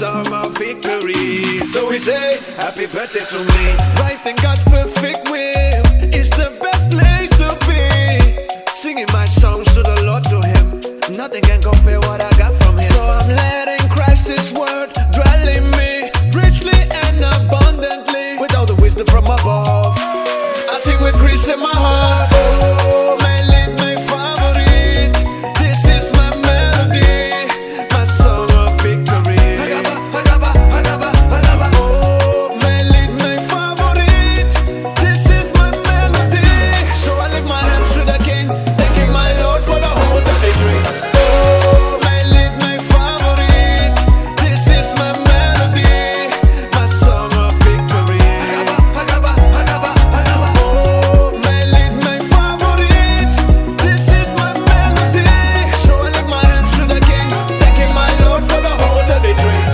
song of victory. So we say, happy birthday to me. Right in God's perfect will is the best place to be. Singing my songs to the Lord, to Him. Nothing can compare what I got from Him. So I'm letting Christ's word dwell in me, richly and abundantly, with all the wisdom from above. I sing with grace in my heart. Oh, mijn lied, mijn favoriet. This is my melody, my song of victory. Oh, mijn lied, mijn favoriet. This is my melody. So I lift my hands to the King, thanking my Lord for the hope that they drink. Oh, mijn lied, mijn favoriet. This is my melody, my song of victory. Oh, mijn lied, mijn favoriet. This is my melody. So I lift my hands to the King, thanking my Lord for the hope that they drink.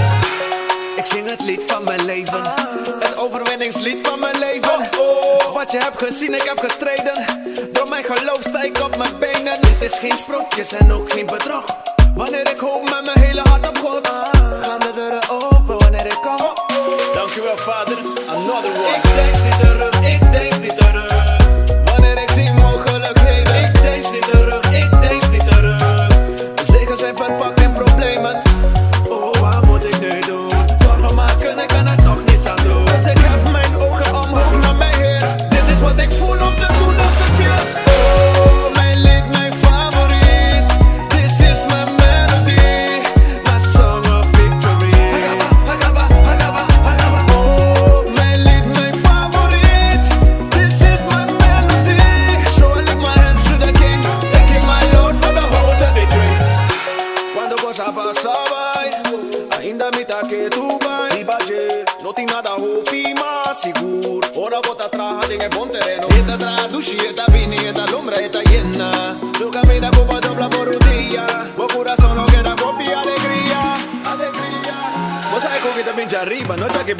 Ik zing het lied van mijn leven, het overwinningslied van mijn leven. Wat je hebt gezien, ik heb gestreden. Door mijn geloof sta ik op mijn benen. Dit is geen sprookjes en ook geen bedrog. Wanneer ik hoop met mijn hele hart op God, gaan de deuren open wanneer ik kom. Dankjewel Vader, another one. Ik denk niet terug, ik denk niet terug. Wanneer ik zie mogelijkheden, ik denk niet terug, ik denk niet terug. Zegen zijn verpakt in problemen. Oh, wat moet ik nu doen? Zorgen maken, ik kan er toch niets aan doen. Dus ik hef mijn ogen omhoog naar mijn Heer. Dit is wat ik voel om te doen op de keer. Oh, mijn lied, mijn favoriet. This is my melody, my song of victory. Oh, mijn lied, mijn favoriet. This is my melody. So I lift my hands to the King, thanking my Lord for the hope that they drink. Quando cosa passava, ainda me taque tu vai. Ibaje, não tem nada roupi, mas seguro. Ora bota atrás, tem bom terreno. Eta traduci, eta vini, eta lombra, eta llena. Tu camina como dobla por un día. O corazón no queda copia, alegría, alegría. Vos sabés con que te pincha arriba, no es que